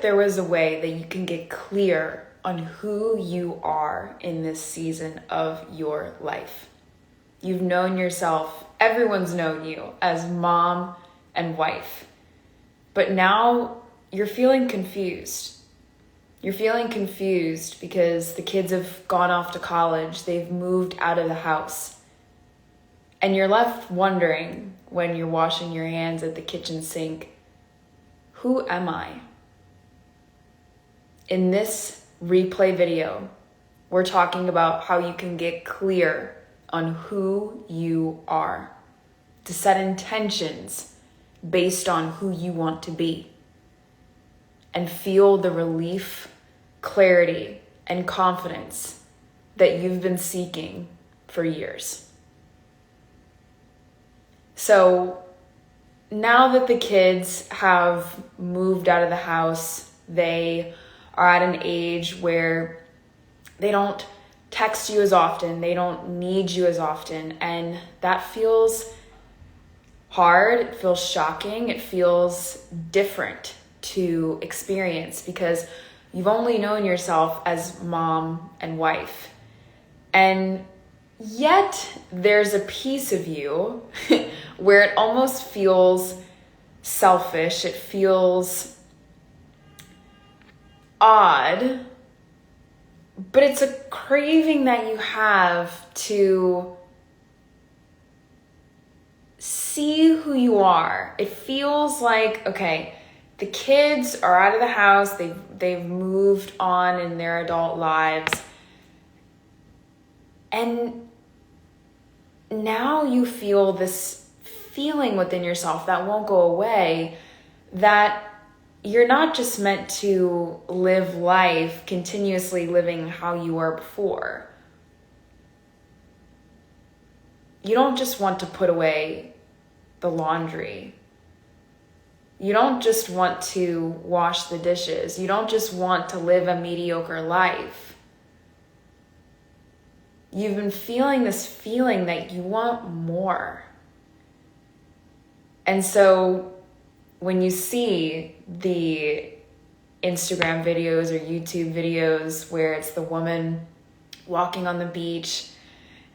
if there was a way that you can get clear on who you are in this season of your life? You've known yourself, everyone's known you as mom and wife, but now you're feeling confused. You're feeling confused because the kids have gone off to college, they've moved out of the house, and you're left wondering when you're washing your hands at the kitchen sink, who am I? In this replay video, we're talking about how you can get clear on who you are, to set intentions based on who you want to be, and feel the relief, clarity, and confidence that you've been seeking for years. So now that the kids have moved out of the house, they are at an age where they don't text you as often, they don't need you as often, and that feels hard, it feels shocking, it feels different to experience because you've only known yourself as mom and wife. And yet there's a piece of you where it almost feels selfish, it feels odd, but it's a craving that you have to see who you are. It feels like, okay, the kids are out of the house, they've moved on in their adult lives, and now you feel this feeling within yourself that won't go away, that you're not just meant to live life continuously living how you were before. You don't just want to put away the laundry. You don't just want to wash the dishes. You don't just want to live a mediocre life. You've been feeling this feeling that you want more. And so when you see the Instagram videos or YouTube videos where it's the woman walking on the beach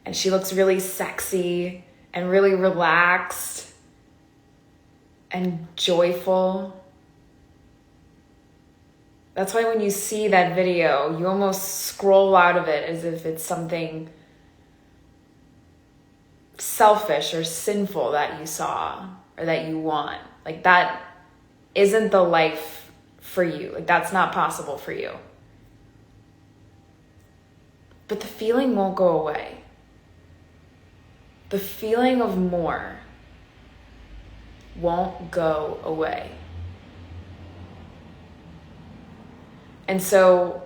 and she looks really sexy and really relaxed and joyful, that's why when you see that video, you almost scroll out of it as if it's something selfish or sinful that you saw or that you want. Like, that isn't the life for you. Like, that's not possible for you. But the feeling won't go away. The feeling of more won't go away. And so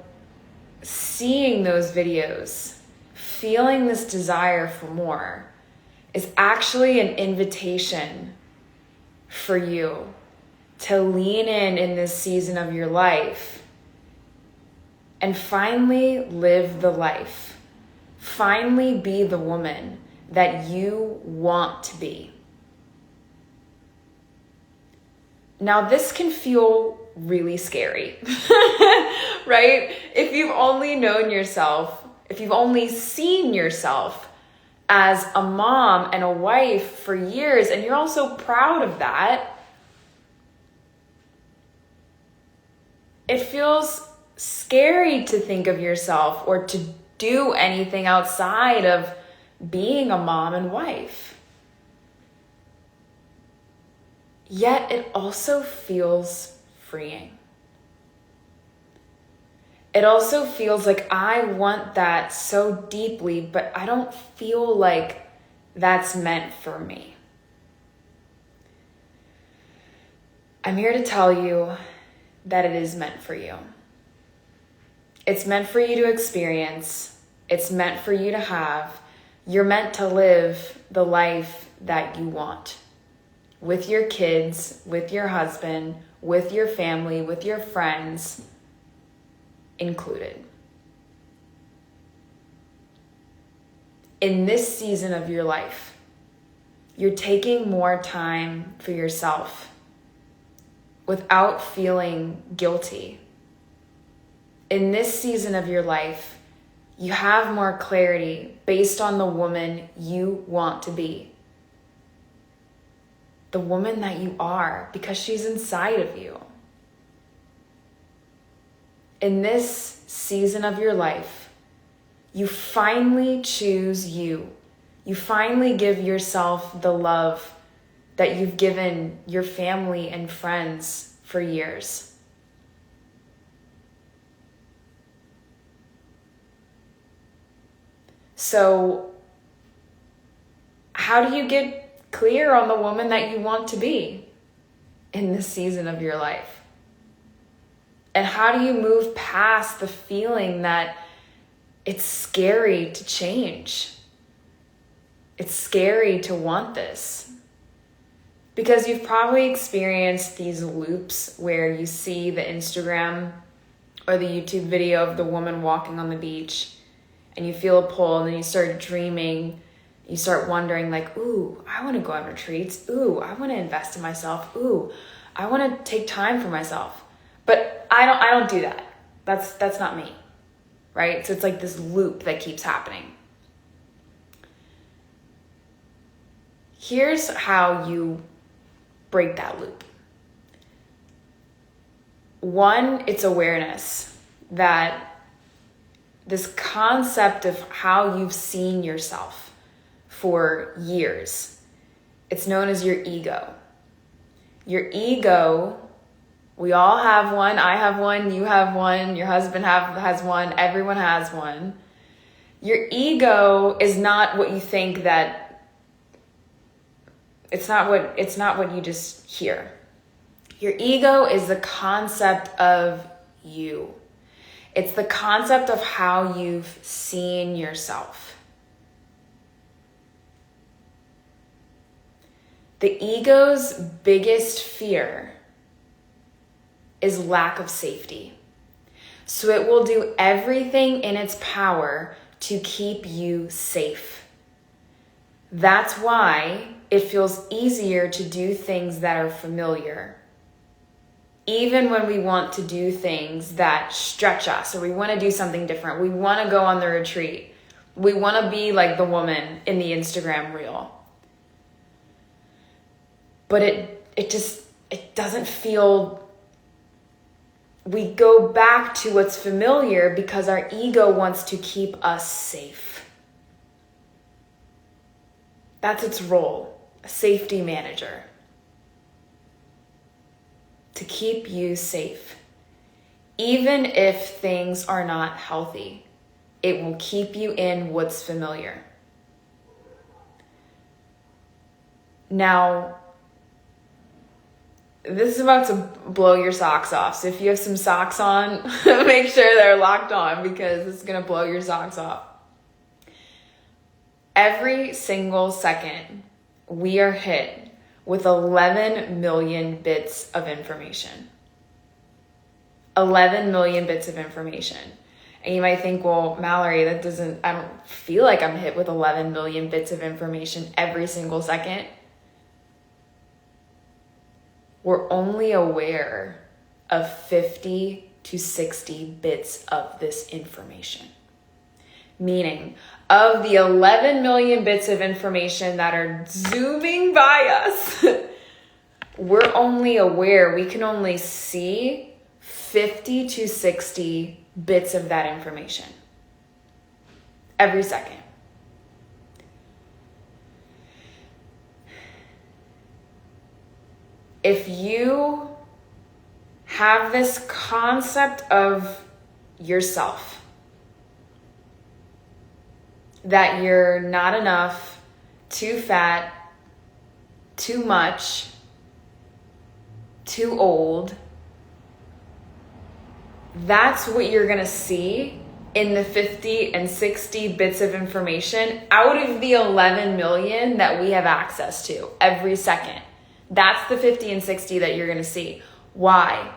seeing those videos, feeling this desire for more, is actually an invitation for you to lean in this season of your life and finally live the life. Finally be the woman that you want to be. Now, this can feel really scary, right? If you've only known yourself, if you've only seen yourself as a mom and a wife for years, and you're also proud of that, it feels scary to think of yourself or to do anything outside of being a mom and wife. Yet it also feels freeing. It also feels like I want that so deeply, but I don't feel like that's meant for me. I'm here to tell you that it is meant for you. It's meant for you to experience. It's meant for you to have. You're meant to live the life that you want. With your kids, with your husband, with your family, with your friends included. In this season of your life, you're taking more time for yourself, without feeling guilty. In this season of your life, you have more clarity based on the woman you want to be. The woman that you are, because she's inside of you. In this season of your life, you finally choose you. You finally give yourself the love that you've given your family and friends for years. So, how do you get clear on the woman that you want to be in this season of your life? And how do you move past the feeling that it's scary to change? It's scary to want this. Because you've probably experienced these loops where you see the Instagram or the YouTube video of the woman walking on the beach, and you feel a pull, and then you start dreaming. You start wondering like, ooh, I want to go on retreats. Ooh, I want to invest in myself. Ooh, I want to take time for myself. But I don't do that. That's not me, right? So it's like this loop that keeps happening. Here's how you break that loop. One, it's awareness that this concept of how you've seen yourself for years. It's known as your ego. Your ego, we all have one. I have one, you have one, your husband has one, everyone has one. Your ego is not what you think that, it's not what you just hear. Your ego is the concept of you. It's the concept of how you've seen yourself. The ego's biggest fear is lack of safety. So it will do everything in its power to keep you safe. That's why it feels easier to do things that are familiar. Even when we want to do things that stretch us, or we want to do something different, we want to go on the retreat, we want to be like the woman in the Instagram reel. But it doesn't feel, we go back to what's familiar because our ego wants to keep us safe. That's its role, a safety manager. To keep you safe. Even if things are not healthy, it will keep you in what's familiar. Now, this is about to blow your socks off. So if you have some socks on, make sure they're locked on because it's going to blow your socks off. Every single second, we are hit with 11 million bits of information. 11 million bits of information. And you might think, well, Mallory, I don't feel like I'm hit with 11 million bits of information every single second. We're only aware of 50 to 60 bits of this information. Meaning, of the 11 million bits of information that are zooming by us, we're only aware, we can only see 50 to 60 bits of that information every second. If you have this concept of yourself, that you're not enough, too fat, too much, too old, that's what you're gonna see in the 50 and 60 bits of information out of the 11 million that we have access to every second. That's the 50 and 60 that you're gonna see. Why?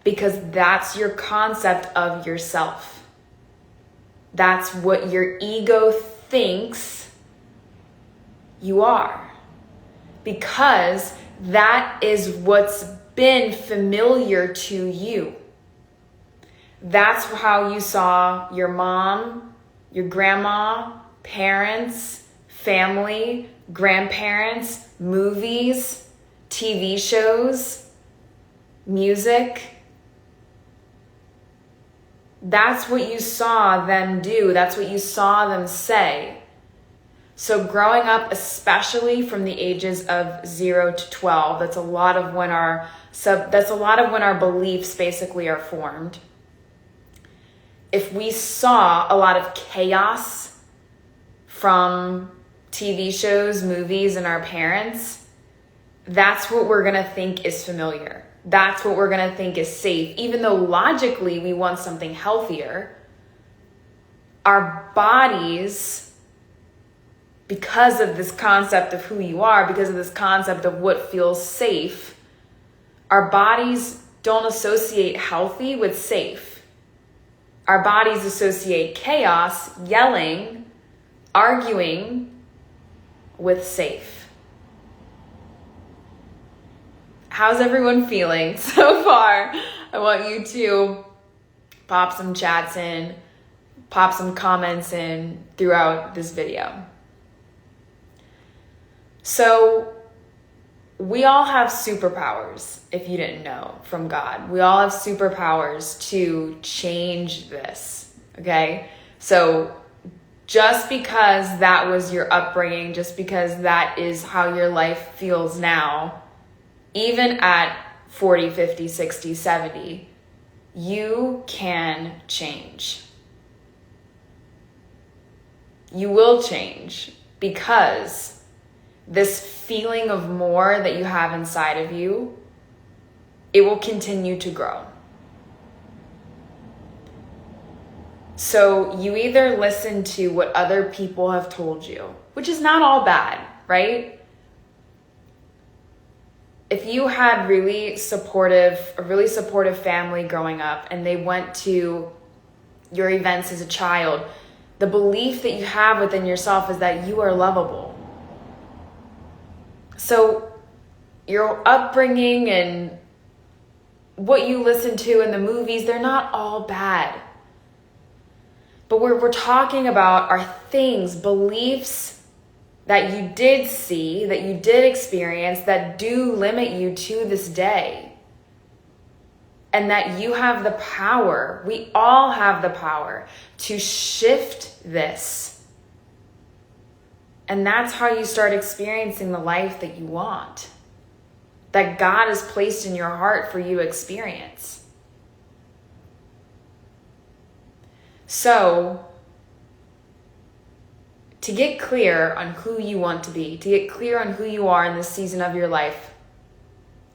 Because that's your concept of yourself. That's what your ego thinks you are. Because that is what's been familiar to you. That's how you saw your mom, your grandma, parents, family, grandparents, movies, TV shows, music. That's what you saw them do. That's what you saw them say. So growing up, especially from the ages of 0 to 12, that's a lot of when our beliefs basically are formed. If we saw a lot of chaos from TV shows, movies, and our parents, that's what we're going to think is familiar. That's what we're going to think is safe. Even though logically we want something healthier, our bodies, because of this concept of who you are, because of this concept of what feels safe, our bodies don't associate healthy with safe. Our bodies associate chaos, yelling, arguing with safe. How's everyone feeling so far? I want you to pop some chats in, pop some comments in throughout this video. So, we all have superpowers, if you didn't know, from God. We all have superpowers to change this, okay? So just because that was your upbringing, just because that is how your life feels now, even at 40, 50, 60, 70, you can change. You will change because this feeling of more that you have inside of you, it will continue to grow. So you either listen to what other people have told you, which is not all bad, right? If you had a really supportive family growing up and they went to your events as a child, the belief that you have within yourself is that you are lovable. So your upbringing and what you listen to in the movies, they're not all bad. But what we're talking about are things, beliefs that you did see, that you did experience, that do limit you to this day. And that you have the power, we all have the power to shift this. And that's how you start experiencing the life that you want, that God has placed in your heart for you to experience. So, to get clear on who you want to be, to get clear on who you are in this season of your life,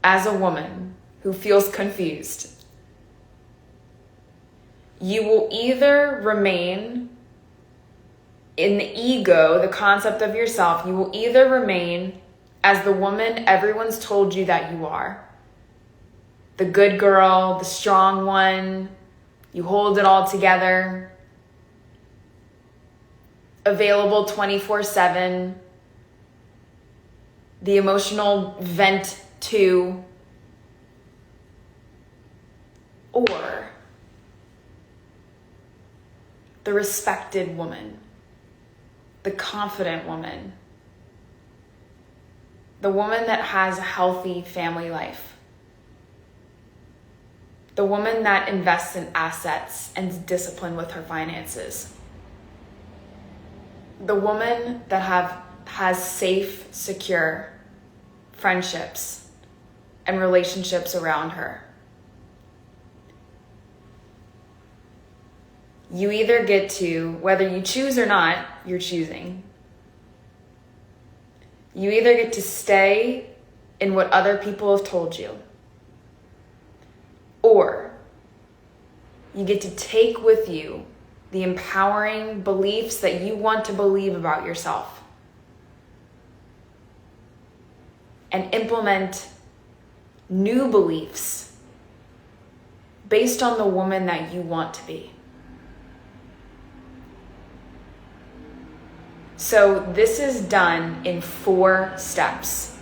as a woman who feels confused, you will either remain in the ego, the concept of yourself, you will either remain as the woman everyone's told you that you are. The good girl, the strong one, you hold it all together, available 24/7, the emotional vent to, or the respected woman, the confident woman, the woman that has a healthy family life, the woman that invests in assets and is disciplined with her finances, the woman that has safe, secure friendships and relationships around her. You either get to, whether you choose or not, you're choosing. You either get to stay in what other people have told you, or you get to take with you the empowering beliefs that you want to believe about yourself and implement new beliefs based on the woman that you want to be. So this is done in 4 steps.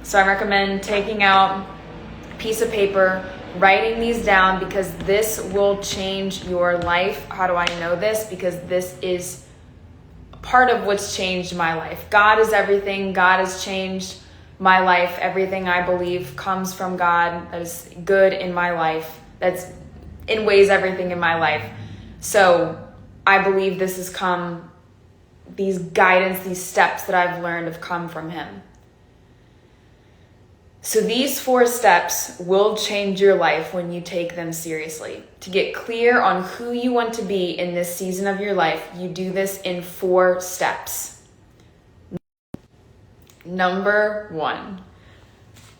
So I recommend taking out piece of paper, writing these down, because this will change your life. How do I know this? Because this is part of what's changed my life. God is everything. God has changed my life. Everything I believe comes from God that is good in my life. That's in ways everything in my life. So I believe this has come, these guidance, these steps that I've learned have come from him. So these 4 steps will change your life when you take them seriously. To get clear on who you want to be in this season of your life, you do this in 4 steps. Number 1.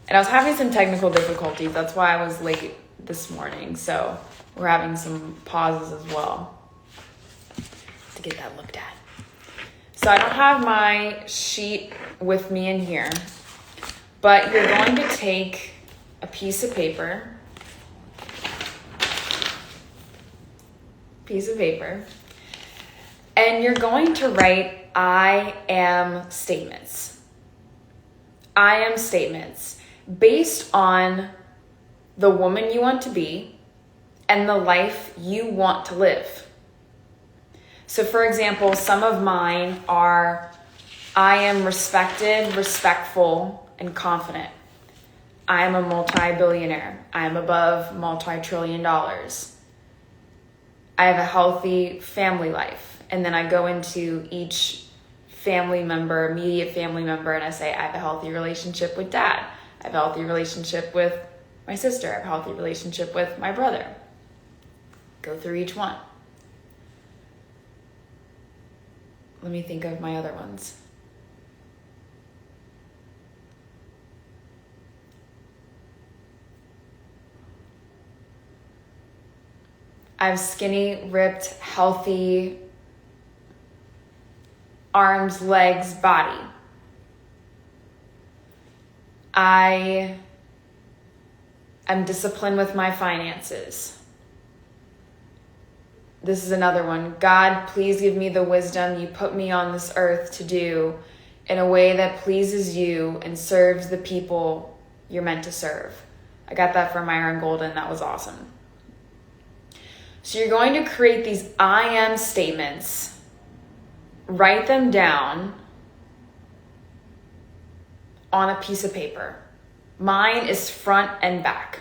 And I was having some technical difficulties. That's why I was late this morning. So we're having some pauses as well to get that looked at. So I don't have my sheet with me in here. But you're going to take a piece of paper, and you're going to write I am statements. I am statements based on the woman you want to be and the life you want to live. So for example, some of mine are I am respected, respectful, and confident. I am a multi-billionaire. I am above multi-trillion dollars. I have a healthy family life. And then I go into each family member, immediate family member, and I say, I have a healthy relationship with dad. I have a healthy relationship with my sister. I have a healthy relationship with my brother. Go through each one. Let me think of my other ones. I have skinny, ripped, healthy arms, legs, body. I am disciplined with my finances. This is another one. God, please give me the wisdom you put me on this earth to do in a way that pleases you and serves the people you're meant to serve. I got that from Myron Golden. That was awesome. So you're going to create these I am statements, write them down on a piece of paper. Mine is front and back.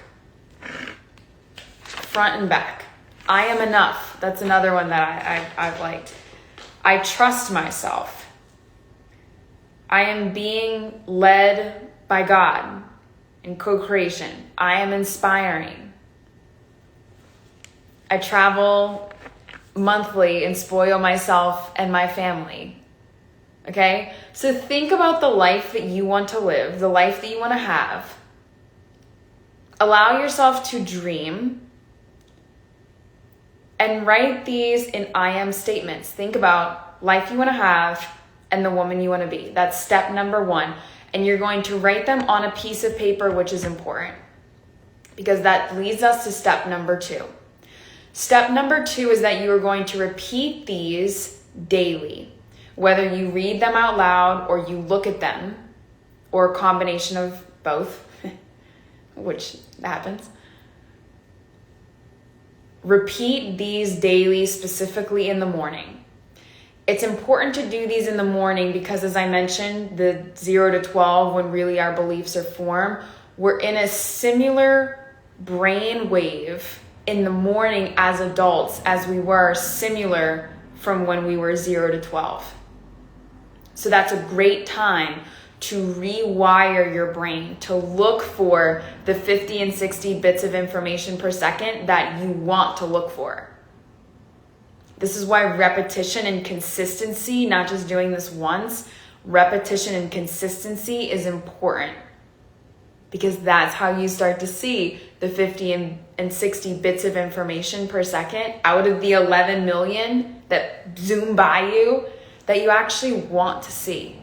Front and back. I am enough. That's another one that I've liked. I trust myself. I am being led by God in co-creation. I am inspiring. I travel monthly and spoil myself and my family. Okay? So think about the life that you want to live, the life that you want to have. Allow yourself to dream and write these in I am statements. Think about life you want to have and the woman you want to be. That's step number 1. And you're going to write them on a piece of paper, which is important because that leads us to step number 2. Step number 2 is that you are going to repeat these daily, whether you read them out loud or you look at them, or a combination of both, which happens. Repeat these daily, specifically in the morning. It's important to do these in the morning because, as I mentioned, the 0 to 12, when really our beliefs are formed, we're in a similar brain wave in the morning as adults as we were similar from when we were 0 to 12. So that's a great time to rewire your brain, to look for the 50 and 60 bits of information per second that you want to look for. This is why repetition and consistency, not just doing this once, repetition and consistency is important. Because that's how you start to see the 50 and 60 bits of information per second out of the 11 million that zoom by you that you actually want to see.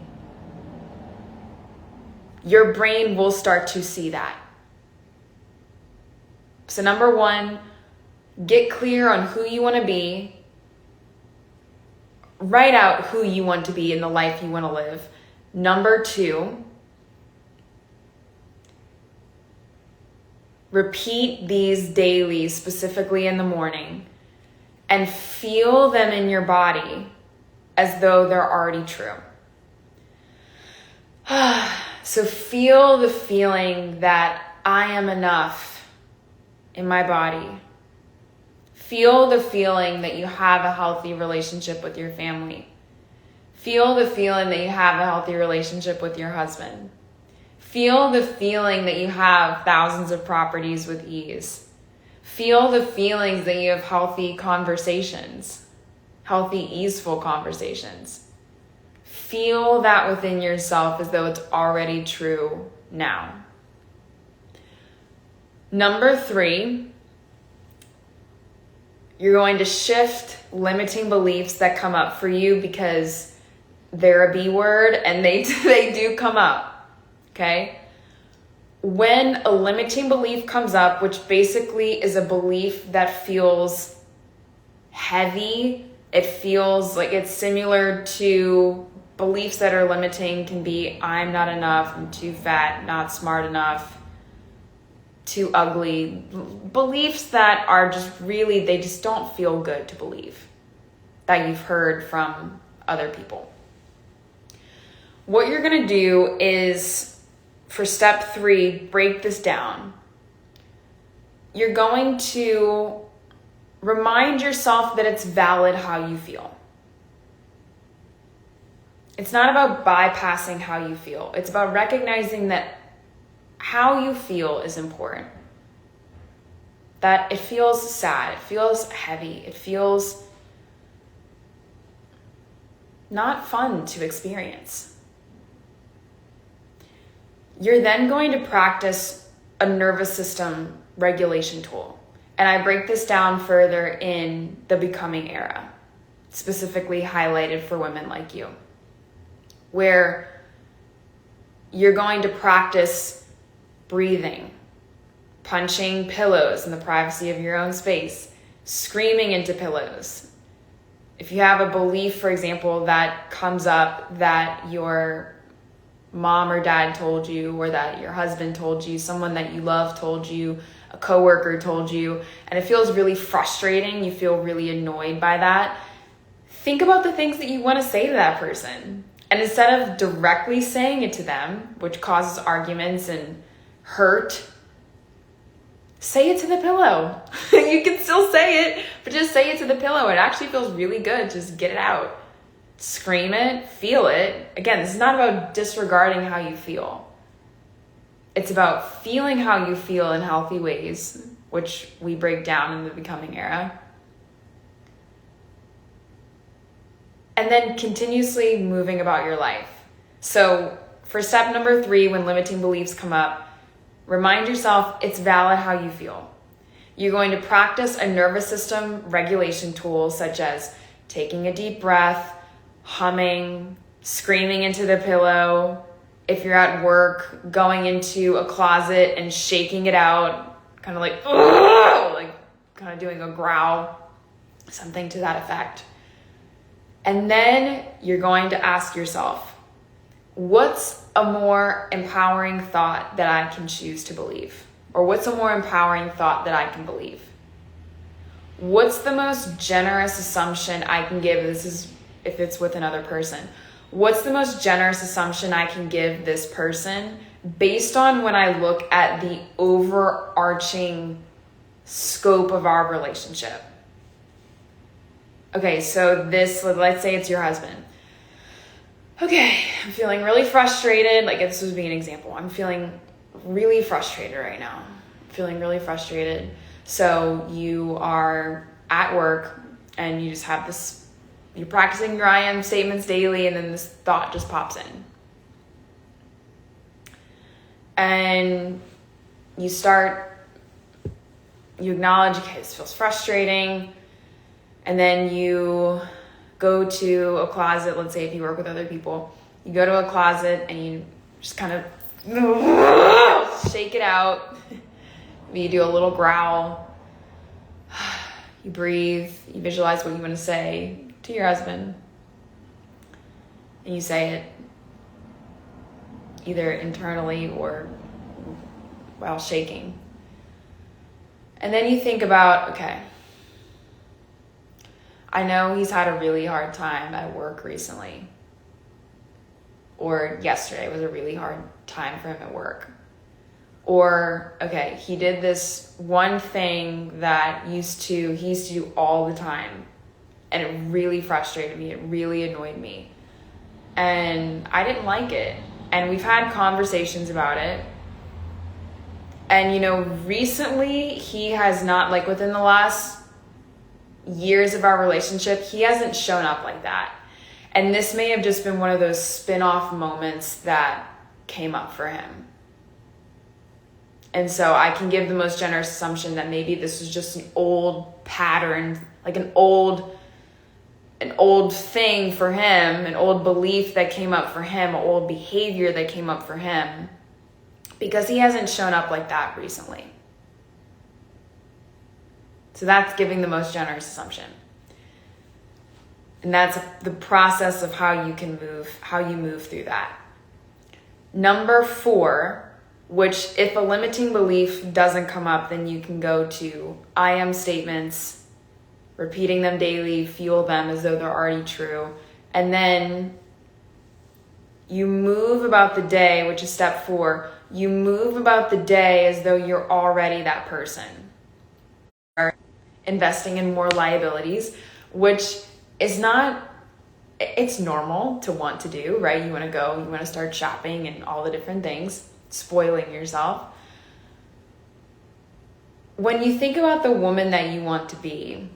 Your brain will start to see that. So number 1, get clear on who you want to be. Write out who you want to be in the life you want to live. Number 2, Repeat these daily, specifically in the morning, and feel them in your body as though they're already true. So feel the feeling that I am enough in my body. Feel the feeling that you have a healthy relationship with your family. Feel the feeling that you have a healthy relationship with your husband. Feel the feeling that you have thousands of properties with ease. Feel the feelings that you have healthy conversations, healthy, easeful conversations. Feel that within yourself as though it's already true now. Number 3, you're going to shift limiting beliefs that come up for you because they're a B word and they do come up, okay? When a limiting belief comes up, which basically is a belief that feels heavy, it feels like it's similar to beliefs that are limiting can be, I'm not enough, I'm too fat, not smart enough, too ugly. Beliefs that are just really, they just don't feel good to believe, that you've heard from other people. What you're going to do is, for step 3, break this down. You're going to remind yourself that it's valid how you feel. It's not about bypassing how you feel. It's about recognizing that how you feel is important. That it feels sad, it feels heavy, it feels not fun to experience. You're then going to practice a nervous system regulation tool. And I break this down further in the Becoming Era, specifically highlighted for women like you, where you're going to practice breathing, punching pillows in the privacy of your own space, screaming into pillows. If you have a belief, for example, that comes up that your mom or dad told you, or that your husband told you, someone that you love told you, a coworker told you, and it feels really frustrating, you feel really annoyed by that, think about the things that you want to say to that person. And instead of directly saying it to them, which causes arguments and hurt, say it to the pillow. You can still say it, but just say it to the pillow. It actually feels really good. Just get it out. Scream it, feel it. Again, this is not about disregarding how you feel. It's about feeling how you feel in healthy ways, which we break down in the Becoming Era. And then continuously moving about your life. So for step number 3, when limiting beliefs come up, remind yourself it's valid how you feel. You're going to practice a nervous system regulation tool, such as taking a deep breath, humming, screaming into the pillow. If you're at work, going into a closet and shaking it out, kind of like, ugh, like kind of doing a growl, something to that effect. And then you're going to ask yourself, what's a more empowering thought that I can choose to believe? Or what's a more empowering thought that I can believe? What's the most generous assumption I can give? This is if it's with another person. What's the most generous assumption I can give this person based on when I look at the overarching scope of our relationship? Okay, so this, let's say it's your husband. Okay, I'm feeling really frustrated. Like, this would be an example. I'm feeling really frustrated right now. I'm feeling really frustrated. So you are at work and you just have this, you're practicing your I am statements daily, and then this thought just pops in. And you acknowledge, okay, this feels frustrating. And then you go to a closet. Let's say if you work with other people, you go to a closet and you just kind of shake it out. You do a little growl. You breathe. You visualize what you want to say to your husband. And you say it either internally or while shaking. And then you think about, okay, I know he's had a really hard time at work recently. Or yesterday was a really hard time for him at work. Or, okay, he did this one thing that he used to do all the time. And it really frustrated me. It really annoyed me. And I didn't like it. And we've had conversations about it. And, recently he has not, like within the last years of our relationship, he hasn't shown up like that. And this may have just been one of those spin-off moments that came up for him. And so I can give the most generous assumption that maybe this was just an old pattern, like an old thing for him, an old belief that came up for him, an old behavior that came up for him, because he hasn't shown up like that recently. So that's giving the most generous assumption. And that's the process of how you move through that. Number 4, which if a limiting belief doesn't come up, then you can go to I am statements, repeating them daily, fuel them as though they're already true. And then you move about the day, which is step 4. You move about the day as though you're already that person. Investing in more liabilities, which is not, it's normal to want to do, right? You want to start shopping and all the different things, spoiling yourself. When you think about the woman that you want to be,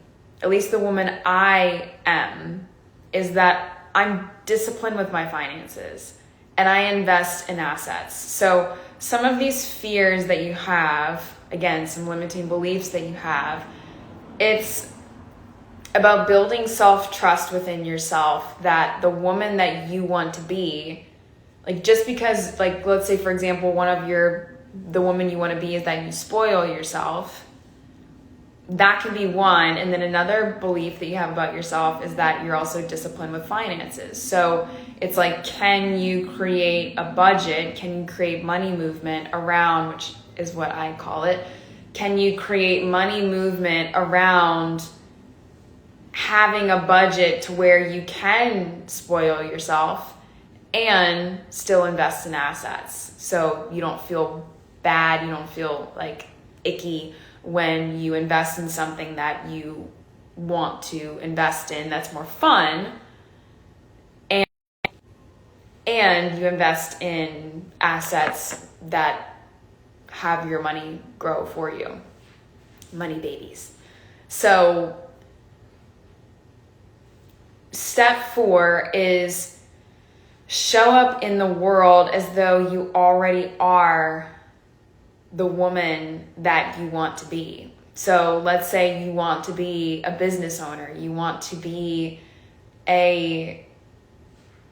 at least the woman I am, is that I'm disciplined with my finances and I invest in assets. So some of these fears that you have, again, some limiting beliefs that you have, it's about building self-trust within yourself that the woman that you want to be, like just because, like let's say for example, the woman you want to be is that you spoil yourself. That can be one. And then another belief that you have about yourself is that you're also disciplined with finances. So it's like, can you create a budget? Can you create money movement around, which is what I call it. Can you create money movement around having a budget to where you can spoil yourself and still invest in assets? So you don't feel bad, you don't feel like icky when you invest in something that you want to invest in that's more fun, and you invest in assets that have your money grow for you. Money babies. So step 4 is show up in the world as though you already are the woman that you want to be. So let's say you want to be a business owner. You want to be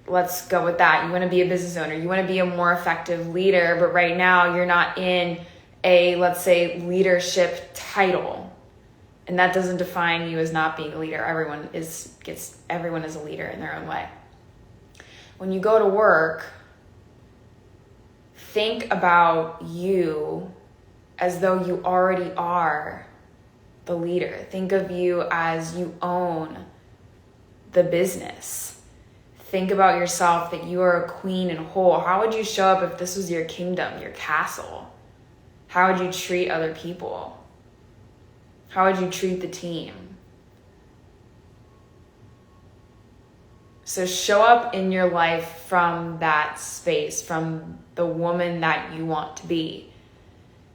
let's go with that. You want to be a business owner. You want to be a more effective leader, but right now you're not in a, let's say, leadership title. And that doesn't define you as not being a leader. Everyone is a leader in their own way. When you go to work, think about you as though you already are the leader. Think of you as you own the business. Think about yourself that you are a queen and whole. How would you show up if this was your kingdom, your castle? How would you treat other people? How would you treat the team? So show up in your life from that space, from the woman that you want to be.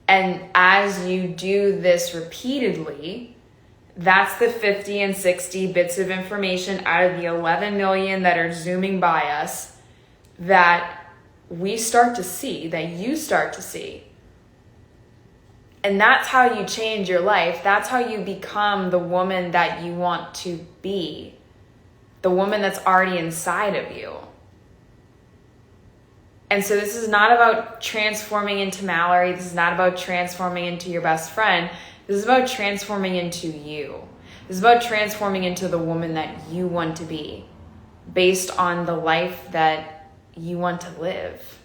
And as you do this repeatedly, that's the 50 and 60 bits of information out of the 11 million that are zooming by us that we start to see, that you start to see. And that's how you change your life. That's how you become the woman that you want to be. The woman that's already inside of you. And so this is not about transforming into Mallory. This is not about transforming into your best friend. This is about transforming into you. This is about transforming into the woman that you want to be based on the life that you want to live.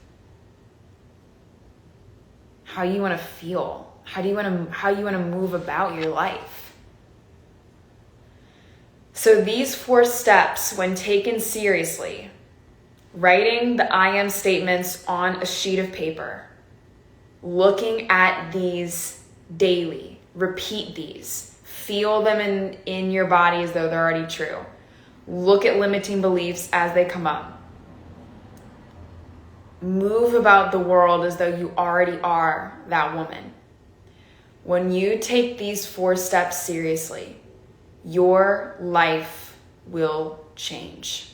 How you want to feel. how you want to move about your life. So these 4 steps, when taken seriously, writing the I am statements on a sheet of paper, looking at these daily, repeat these, feel them in your body as though they're already true. Look at limiting beliefs as they come up. Move about the world as though you already are that woman. When you take these 4 steps seriously, your life will change.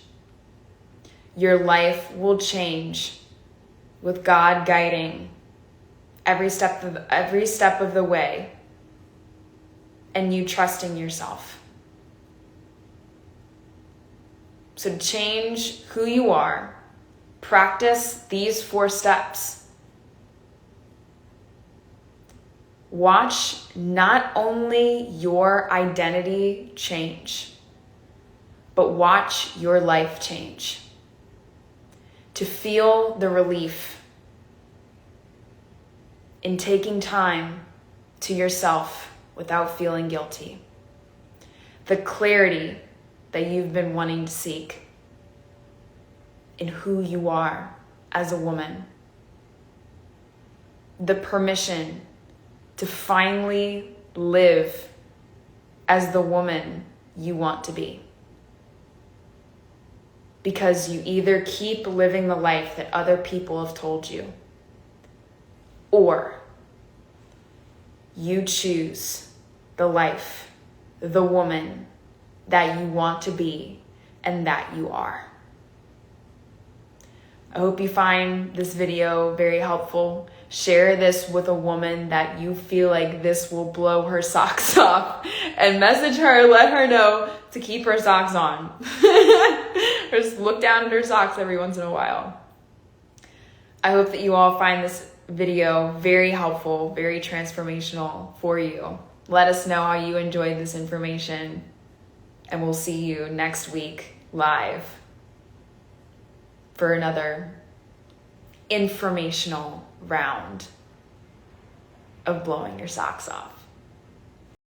Your life will change with God guiding every step of the way, and you trusting yourself. So change who you are. Practice these 4 steps. Watch not only your identity change, but watch your life change. To feel the relief in taking time to yourself without feeling guilty. The clarity that you've been wanting to seek in who you are as a woman. The permission to finally live as the woman you want to be. Because you either keep living the life that other people have told you, or you choose the life, the woman that you want to be and that you are. I hope you find this video very helpful. Share this with a woman that you feel like this will blow her socks off, and message her, let her know to keep her socks on. Or just look down at her socks every once in a while. I hope that you all find this video very helpful, very transformational for you. Let us know how you enjoyed this information, and we'll see you next week live for another informational round of blowing your socks off.